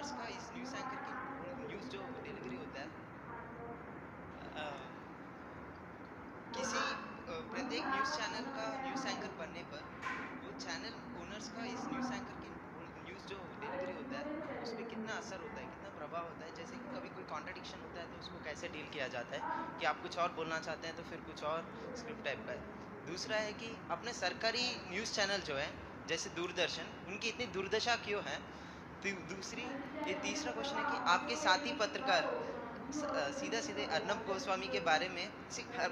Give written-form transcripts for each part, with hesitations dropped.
Owners का इस news anchor की न्यूज़ जो डिलीवरी होता है किसी प्रत्येक न्यूज़ चैनल का न्यूज़ एंकर बनने पर वो चैनल ओनर्स का इस न्यूज़ एंकर की न्यूज़ जो डिलीवरी होता है उस पे कितना असर होता है, कितना प्रभाव होता है। जैसे कि कभी कोई कॉन्ट्रडिक्शन होता है तो उसको कैसे डील किया जाता है कि आप कुछ और बोलना चाहते हैं तो फिर कुछ और स्क्रिप्ट टाइप का है। दूसरा है कि अपने सरकारी न्यूज़ चैनल जो है जैसे दूरदर्शन, उनकी इतनी दुर्दशा क्यों है। दूसरी ये तीसरा क्वेश्चन है कि आपके साथी पत्रकार सीधा सीधे अर्नब गोस्वामी के बारे में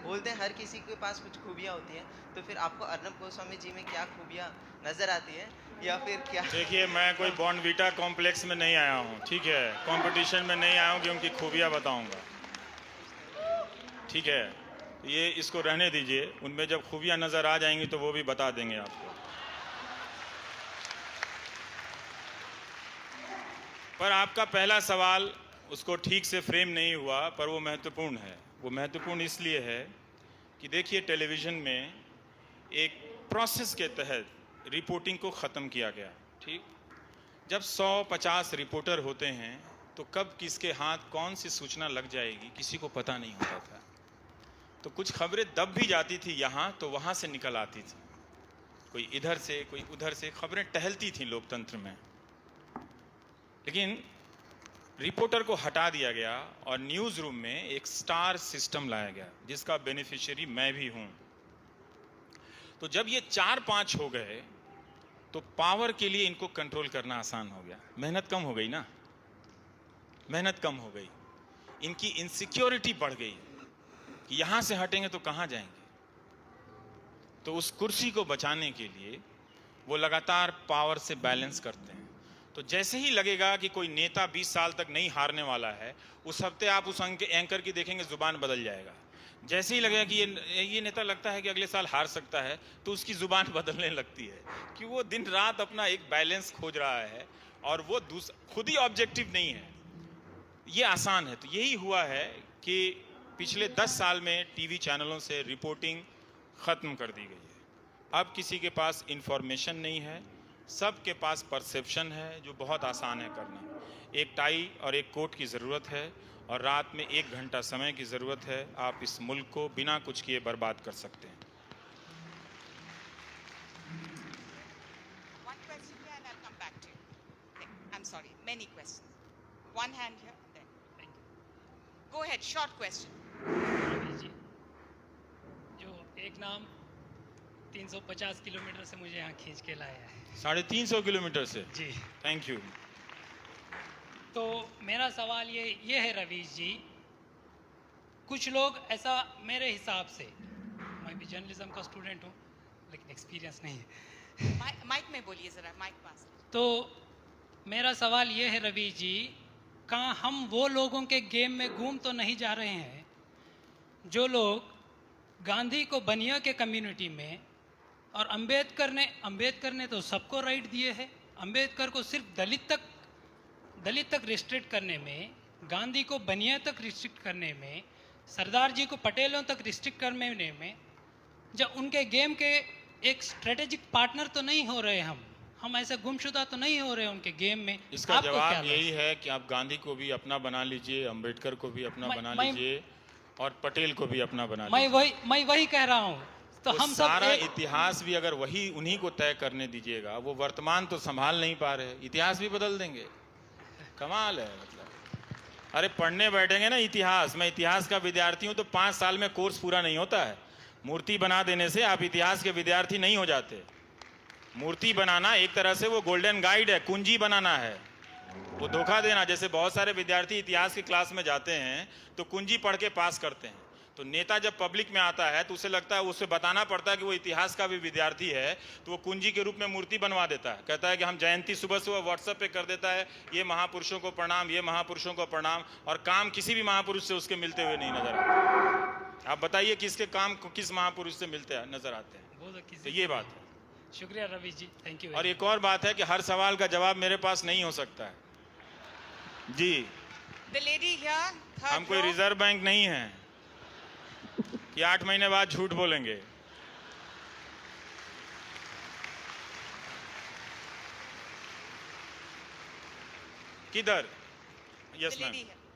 बोलते हैं हर किसी के पास कुछ खूबियाँ होती हैं, तो फिर आपको अर्नब गोस्वामी जी में क्या खूबियाँ नजर आती है या फिर क्या? देखिए, मैं कोई बॉर्नवीटा कॉम्प्लेक्स में नहीं आया हूँ, ठीक है। कंपटीशन में नहीं आया हूँ कि उनकी खूबियाँ बताऊँगा, ठीक है। ये इसको रहने दीजिए, उनमें जब खूबियाँ नज़र आ जाएंगी तो वो भी बता देंगे आपको। पर आपका पहला सवाल उसको ठीक से फ्रेम नहीं हुआ, पर वो महत्वपूर्ण है। वो महत्वपूर्ण इसलिए है कि देखिए, टेलीविज़न में एक प्रोसेस के तहत रिपोर्टिंग को ख़त्म किया गया, ठीक। जब 150 रिपोर्टर होते हैं तो कब किसके हाथ कौन सी सूचना लग जाएगी किसी को पता नहीं होता था। तो कुछ खबरें दब भी जाती थी यहाँ तो वहाँ से निकल आती थी, कोई इधर से कोई उधर से, खबरें टहलती थी लोकतंत्र में। लेकिन रिपोर्टर को हटा दिया गया और न्यूज़ रूम में एक स्टार सिस्टम लाया गया जिसका बेनिफिशियरी मैं भी हूँ। तो जब ये 4-5 हो गए तो पावर के लिए इनको कंट्रोल करना आसान हो गया। मेहनत कम हो गई ना, मेहनत कम हो गई, इनकी इनसिक्योरिटी बढ़ गई कि यहाँ से हटेंगे तो कहाँ जाएंगे। तो उस कुर्सी को बचाने के लिए वो लगातार पावर से बैलेंस करते हैं। तो जैसे ही लगेगा कि कोई नेता 20 साल तक नहीं हारने वाला है, उस हफ्ते आप उस एंकर की देखेंगे जुबान बदल जाएगा। जैसे ही लगेगा कि ये नेता लगता है कि अगले साल हार सकता है, तो उसकी जुबान बदलने लगती है कि वो दिन रात अपना एक बैलेंस खोज रहा है और वो खुद ही ऑब्जेक्टिव नहीं है। ये आसान है। तो यही हुआ है कि पिछले 10 साल में टीवी चैनलों से रिपोर्टिंग ख़त्म कर दी गई है। अब किसी के पास इंफॉर्मेशन नहीं है, सबके पास परसेप्शन है, जो बहुत आसान है करना। एक टाई और एक कोट की ज़रूरत है और रात में 1 घंटा समय की ज़रूरत है। आप इस मुल्क को बिना कुछ किए बर्बाद कर सकते हैं। One question here and I'll come back to you. Okay, I'm sorry, many questions. One hand here and then. Thank you. Go ahead, short question. Ravi ji, जो एक नाम 350 किलोमीटर से मुझे यहाँ खींच के लाया है। 350 किलोमीटर से? जी। Thank you. तो मेरा सवाल ये है रवीश जी, कुछ लोग ऐसा, मेरे हिसाब से, मैं भी जर्नलिज्म का स्टूडेंट हूँ लेकिन एक्सपीरियंस नहीं है। माइक में बोलिए जरा, माइक पास। तो मेरा सवाल ये है रवीश जी, कहाँ हम वो लोगों के गेम में घूम तो नहीं जा रहे हैं जो लोग गांधी को बनिया के कम्युनिटी में और अंबेडकर ने तो सबको राइट दिए हैं, अंबेडकर को सिर्फ दलित तक रिस्ट्रिक्ट करने में, गांधी को बनिया तक रिस्ट्रिक्ट करने में, सरदार जी को पटेलों तक रिस्ट्रिक्ट करने में, जब उनके गेम के एक स्ट्रेटेजिक पार्टनर तो नहीं हो रहे हम ऐसे गुमशुदा तो नहीं हो रहे उनके गेम में। इसका जवाब यही है कि आप गांधी को भी अपना बना लीजिए, अंबेडकर को भी अपना बना लीजिए और पटेल को भी अपना बना लीजिए। मैं वही कह रहा हूँ। तो हम सारा इतिहास भी अगर वही उन्हीं को तय करने दीजिएगा, वो वर्तमान तो संभाल नहीं पा रहे, इतिहास भी बदल देंगे। कमाल है। मतलब अरे पढ़ने बैठेंगे ना इतिहास, मैं इतिहास का विद्यार्थी हूँ, तो 5 साल में कोर्स पूरा नहीं होता है। मूर्ति बना देने से आप इतिहास के विद्यार्थी नहीं हो जाते। मूर्ति बनाना एक तरह से वो गोल्डन गाइड है, कुंजी बनाना है, वो धोखा देना। जैसे बहुत सारे विद्यार्थी इतिहास की क्लास में जाते हैं तो कुंजी पढ़ के पास करते हैं, तो नेता जब पब्लिक में आता है तो उसे लगता है, उसे बताना पड़ता है कि वो इतिहास का भी विद्यार्थी है, तो वो कुंजी के रूप में मूर्ति बनवा देता है। कहता है कि हम जयंती सुबह सुबह व्हाट्सएप पे कर देता है, ये महापुरुषों को प्रणाम, ये महापुरुषों को प्रणाम, और काम किसी भी महापुरुष से उसके मिलते हुए नहीं नजर आते। आप बताइए किसके काम किस महापुरुष से मिलते नजर आते हैं? तो ये बात है। शुक्रिया रवि जी, थैंक यू। और एक और बात है कि हर सवाल का जवाब मेरे पास नहीं हो सकता है जी। The lady here, third हम कोई row. रिजर्व बैंक नहीं है कि 8 महीने बाद झूठ बोलेंगे। किधर? The yes ma'am. lady here.